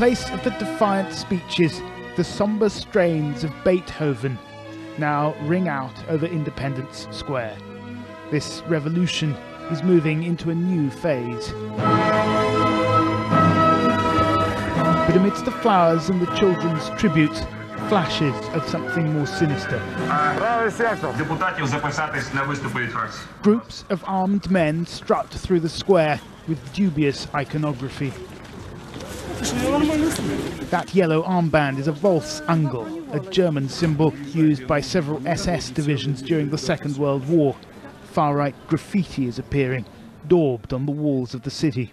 place of the defiant speeches, the sombre strains of Beethoven now ring out over Independence Square. This revolution is moving into a new phase. But amidst the flowers and the children's tributes, flashes of something more sinister. Groups of armed men strut through the square with dubious iconography. That yellow armband is a Volksangel, a German symbol used by several SS divisions during the Second World War. Far-right graffiti is appearing, daubed on the walls of the city.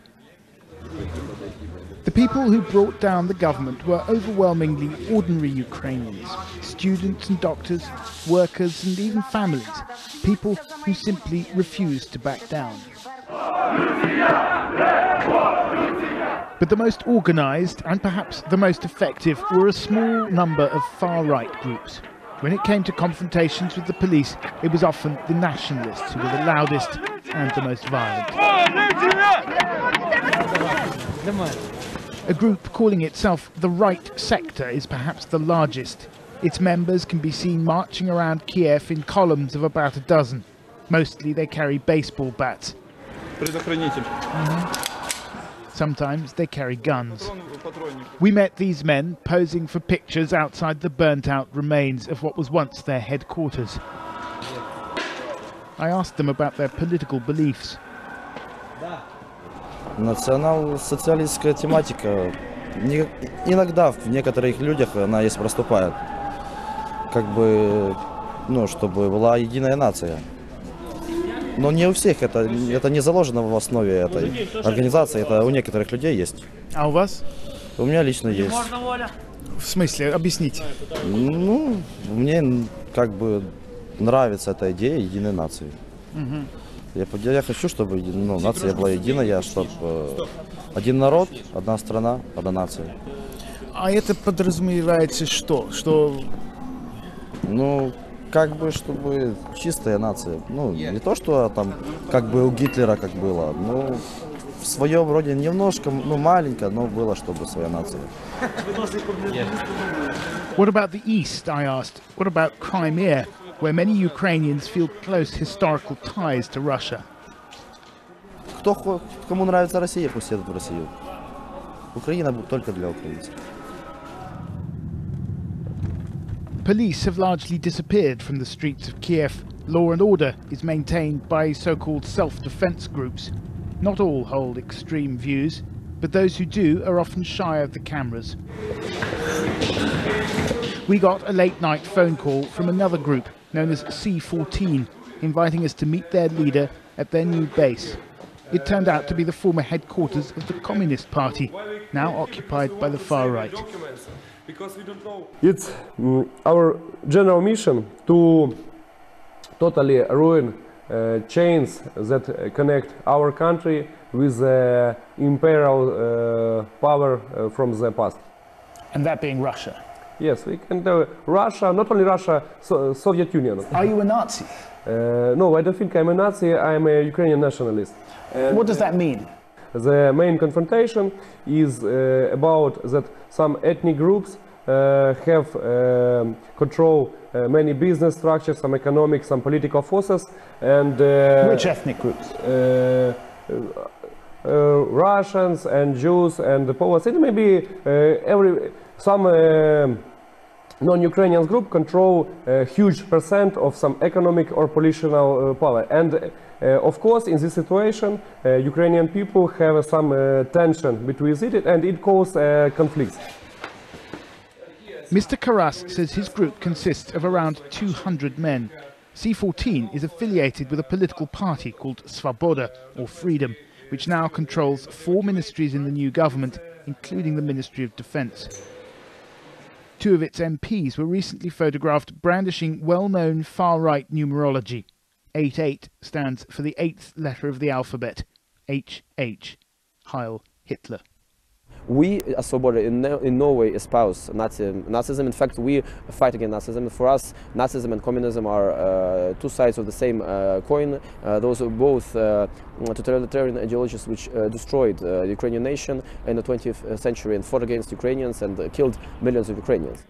The people who brought down the government were overwhelmingly ordinary Ukrainians, students and doctors, workers and even families, people who simply refused to back down. But the most organised and perhaps the most effective were a small number of far-right groups. When it came to confrontations with the police, it was often the nationalists who were the loudest and the most violent. A group calling itself the Right Sector is perhaps the largest. Its members can be seen marching around Kiev in columns of about a dozen. Mostly they carry baseball bats. Sometimes they carry guns. We met these men posing for pictures outside the burnt-out remains of what was once their headquarters. I asked them about their political beliefs. Национал-социалистская тематика иногда в некоторых людях она есть проступает, как бы, ну, чтобы была единая нация. Но не у всех, это не заложено в основе этой организации, это у некоторых людей есть. А у вас? У меня лично есть. В смысле? Объясните. Ну, мне как бы нравится эта идея единой нации. Я хочу, чтобы нация была единая, чтобы один народ, одна страна, одна нация. А это подразумевается что? Ну, как бы, чтобы чистая нация. Ну, не то, что там, как бы у Гитлера как было, но в своем роде немножко, ну, маленько, но было, чтобы своя нация. What about the East, I asked? What about Crimea, where many Ukrainians feel close historical ties to Russia? Кому нравится Россия, пусть едут в Россию. Украина будет только для украинцев. Police have largely disappeared from the streets of Kiev. Law and order is maintained by so-called self-defense groups. Not all hold extreme views, but those who do are often shy of the cameras. We got a late-night phone call from another group known as C14, inviting us to meet their leader at their new base. It turned out to be the former headquarters of the Communist Party, now occupied by the far right. It's our general mission to totally ruin chains that connect our country with the imperial power from the past. And that being Russia? Yes, we can do Russia, not only Russia, Soviet Union. Are you a Nazi? No, I don't think I'm a Nazi, I'm a Ukrainian nationalist. What does that mean? The main confrontation is about that some ethnic groups have control many business structures, some economic, some political forces, and which ethnic groups? Russians and Jews and the Poles. It may be some non-Ukrainian group control a huge percent of some economic or political power. And of course, in this situation, Ukrainian people have some tension between it, and it causes conflicts. Mr. Karas says his group consists of around 200 men. C14 is affiliated with a political party called Svoboda, or Freedom, which now controls 4 ministries in the new government, including the Ministry of Defence. 2 of its MPs were recently photographed brandishing well-known far-right numerology. 88 stands for the 8th letter of the alphabet, HH, Heil Hitler. We, as Svoboda, in no way espouse Nazism. In fact, we fight against Nazism. For us, Nazism and communism are two sides of the same coin. Those are both totalitarian ideologies which destroyed the Ukrainian nation in the 20th century and fought against Ukrainians and killed millions of Ukrainians.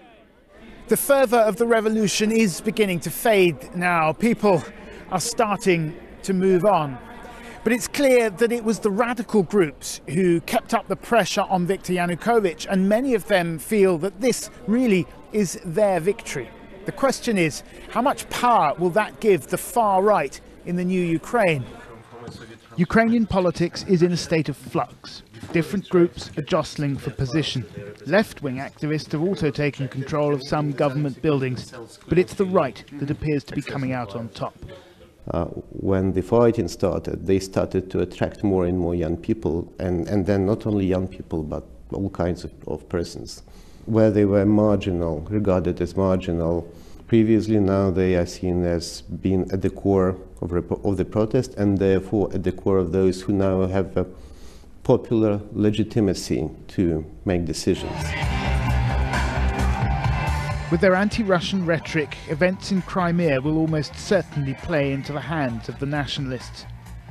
The fervour of the revolution is beginning to fade now. People are starting to move on. But it's clear that it was the radical groups who kept up the pressure on Viktor Yanukovych, and many of them feel that this really is their victory. The question is, how much power will that give the far right in the new Ukraine? Ukrainian politics is in a state of flux. Different groups are jostling for position. Left-wing activists have also taken control of some government buildings, but it's the right that appears to be coming out on top. When the fighting started, they started to attract more and more young people, and then not only young people, but all kinds of persons. Where they were marginal, regarded as marginal previously, now they are seen as being at the core of the protest, and therefore at the core of those who now have a popular legitimacy to make decisions. With their anti-Russian rhetoric, events in Crimea will almost certainly play into the hands of the nationalists.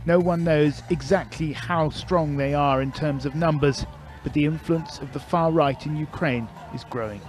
No one knows exactly how strong they are in terms of numbers, but the influence of the far right in Ukraine is growing.